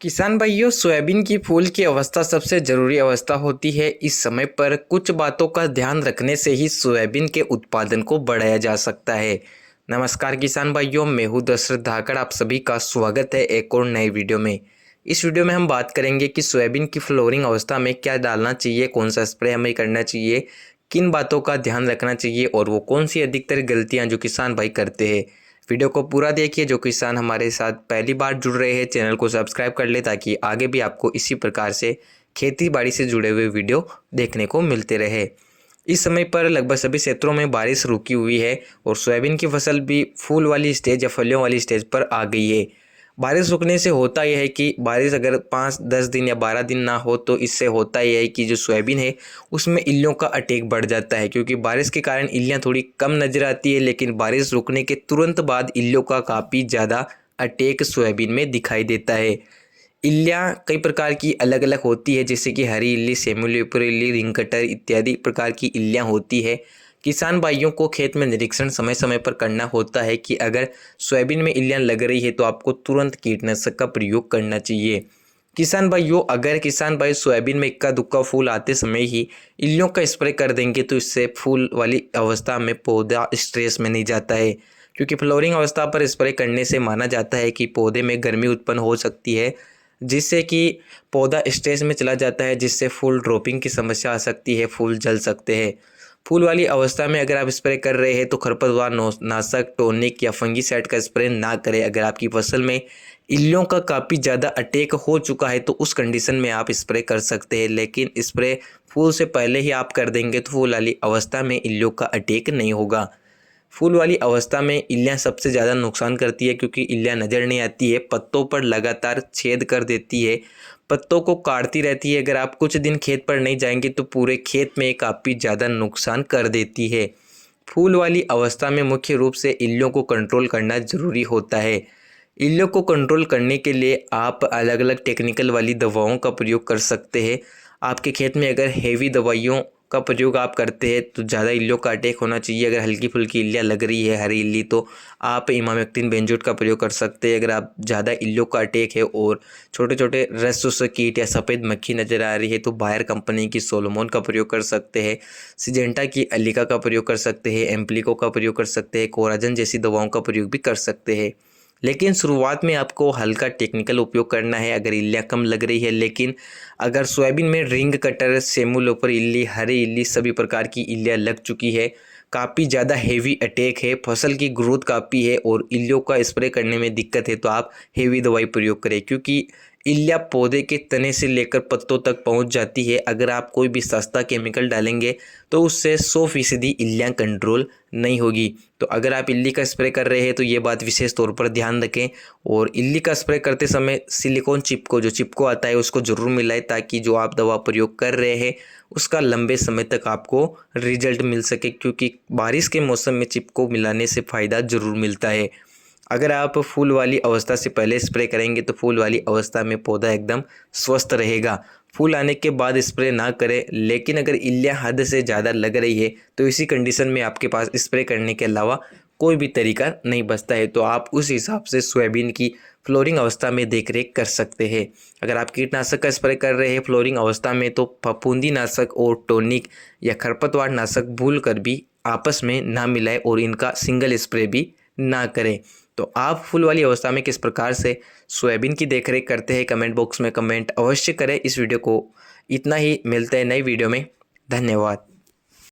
किसान भाइयों, सोयाबीन की फूल की अवस्था सबसे ज़रूरी अवस्था होती है। इस समय पर कुछ बातों का ध्यान रखने से ही सोयाबीन के उत्पादन को बढ़ाया जा सकता है। नमस्कार किसान भाइयों, मैं हूं दशरथ धाकड़। आप सभी का स्वागत है एक और नई वीडियो में। इस वीडियो में हम बात करेंगे कि सोयाबीन की फ्लोरिंग अवस्था में क्या डालना चाहिए, कौन सा स्प्रे हमें करना चाहिए, किन बातों का ध्यान रखना चाहिए और वो कौन सी अधिकतर गलतियाँ जो किसान भाई करते हैं। वीडियो को पूरा देखिए। जो किसान हमारे साथ पहली बार जुड़ रहे हैं, चैनल को सब्सक्राइब कर ले ताकि आगे भी आपको इसी प्रकार से खेती बाड़ी से जुड़े हुए वीडियो देखने को मिलते रहे। इस समय पर लगभग सभी क्षेत्रों में बारिश रुकी हुई है और सोयाबीन की फसल भी फूल वाली स्टेज या फलियों वाली स्टेज पर आ गई है। बारिश रुकने से होता यह है कि बारिश अगर 5-10 दिन या 12 दिन ना हो तो इससे होता यह है कि जो सोयाबीन है उसमें इल्लियों का अटैक बढ़ जाता है, क्योंकि बारिश के कारण इल्लियाँ थोड़ी कम नज़र आती है, लेकिन बारिश रुकने के तुरंत बाद इल्लियों का काफ़ी ज़्यादा अटैक सोयाबीन में दिखाई देता है। इल्लियाँ कई प्रकार की अलग अलग होती है, जैसे कि हरी इल्ली, सेमुलेपर इल्ली, रिंग कटर इत्यादि प्रकार की इल्लियाँ होती है। किसान भाइयों को खेत में निरीक्षण समय समय पर करना होता है कि अगर सोयाबीन में इल्लियाँ लग रही है तो आपको तुरंत कीटनाशक का प्रयोग करना चाहिए। किसान भाइयों, अगर किसान भाई सोयाबीन में इक्का दुक्का फूल आते समय ही इल्लियों का स्प्रे कर देंगे तो इससे फूल वाली अवस्था में पौधा स्ट्रेस में नहीं जाता है, क्योंकि फ्लोरिंग अवस्था पर स्प्रे करने से माना जाता है कि पौधे में गर्मी उत्पन्न हो सकती है, जिससे कि पौधा स्ट्रेस में चला जाता है, जिससे फूल ड्रॉपिंग की समस्या आ सकती है, फूल जल सकते हैं। फूल वाली अवस्था में अगर आप स्प्रे कर रहे हैं तो खरपतवार नाशक, टॉनिक या फंगीसाइड का स्प्रे ना करें। अगर आपकी फसल में इल्लियों का काफ़ी ज़्यादा अटैक हो चुका है तो उस कंडीशन में आप स्प्रे कर सकते हैं, लेकिन स्प्रे फूल से पहले ही आप कर देंगे तो फूल वाली अवस्था में इल्लियों का अटैक नहीं होगा। फूल वाली अवस्था में इल्लियाँ सबसे ज़्यादा नुकसान करती है, क्योंकि इल्लियाँ नज़र नहीं आती है, पत्तों पर लगातार छेद कर देती है, पत्तों को काटती रहती है। अगर आप कुछ दिन खेत पर नहीं जाएंगे तो पूरे खेत में काफ़ी ज़्यादा नुकसान कर देती है। फूल वाली अवस्था में मुख्य रूप से इल्लियों को कंट्रोल करना ज़रूरी होता है। इल्लियों को कंट्रोल करने के लिए आप अलग अलग टेक्निकल वाली दवाओं का प्रयोग कर सकते हैं। आपके खेत में अगर हेवी दवाइयों का प्रयोग आप करते हैं तो ज़्यादा इल्लियों का अटैक होना चाहिए। अगर हल्की फुल्की इल्लियाँ लग रही है, हरी इल्ली, तो आप इमामेक्टिन बेंजोएट का प्रयोग कर सकते हैं। अगर आप ज़्यादा इल्लियों का अटैक है और छोटे छोटे रस कीट या सफ़ेद मक्खी नज़र आ रही है तो बायर कंपनी की सोलोमोन का प्रयोग कर सकते हैं, सिजेंटा की अलिका का प्रयोग कर सकते हैं, एम्प्लिको का प्रयोग कर सकते हैं, कोराजन जैसी दवाओं का प्रयोग भी कर सकते हैं। लेकिन शुरुआत में आपको हल्का टेक्निकल उपयोग करना है अगर इल्लियाँ कम लग रही है। लेकिन अगर सोयाबीन में रिंग कटर, सेमुलोपर इल्ली, हरी इल्ली सभी प्रकार की इल्लियाँ लग चुकी है, काफ़ी ज़्यादा हेवी अटैक है, फसल की ग्रोथ काफ़ी है और इल्लियों का स्प्रे करने में दिक्कत है, तो आप हेवी दवाई प्रयोग करें, क्योंकि इल्लियाँ पौधे के तने से लेकर पत्तों तक पहुंच जाती है। अगर आप कोई भी सस्ता केमिकल डालेंगे तो उससे 100% इल्लियाँ कंट्रोल नहीं होगी। तो अगर आप इल्ली का स्प्रे कर रहे हैं तो ये बात विशेष तौर पर ध्यान रखें, और इल्ली का स्प्रे करते समय सिलिकॉन चिपको, जो चिपको आता है, उसको ज़रूर मिलाएं, ताकि जो आप दवा प्रयोग कर रहे हैं उसका लंबे समय तक आपको रिजल्ट मिल सके, क्योंकि बारिश के मौसम में चिपको मिलाने से फ़ायदा ज़रूर मिलता है। अगर आप फूल वाली अवस्था से पहले स्प्रे करेंगे तो फूल वाली अवस्था में पौधा एकदम स्वस्थ रहेगा। फूल आने के बाद स्प्रे ना करें, लेकिन अगर इल्लियाँ हद से ज़्यादा लग रही है तो इसी कंडीशन में आपके पास स्प्रे करने के अलावा कोई भी तरीका नहीं बचता है, तो आप उस हिसाब से सोयाबीन की फ्लोरिंग अवस्था में देख रेख कर सकते हैं। अगर आप कीटनाशक का स्प्रे कर रहे हैं फ्लोरिंग अवस्था में तो फफूंदी नाशक और टॉनिक या खरपतवार नाशक भूल कर भी आपस में ना मिलाएं और इनका सिंगल स्प्रे भी ना करें। तो आप फूल वाली अवस्था में किस प्रकार से सोयाबीन की देखरेख करते हैं, कमेंट बॉक्स में कमेंट अवश्य करें। इस वीडियो को इतना ही, मिलते हैं नई वीडियो में। धन्यवाद।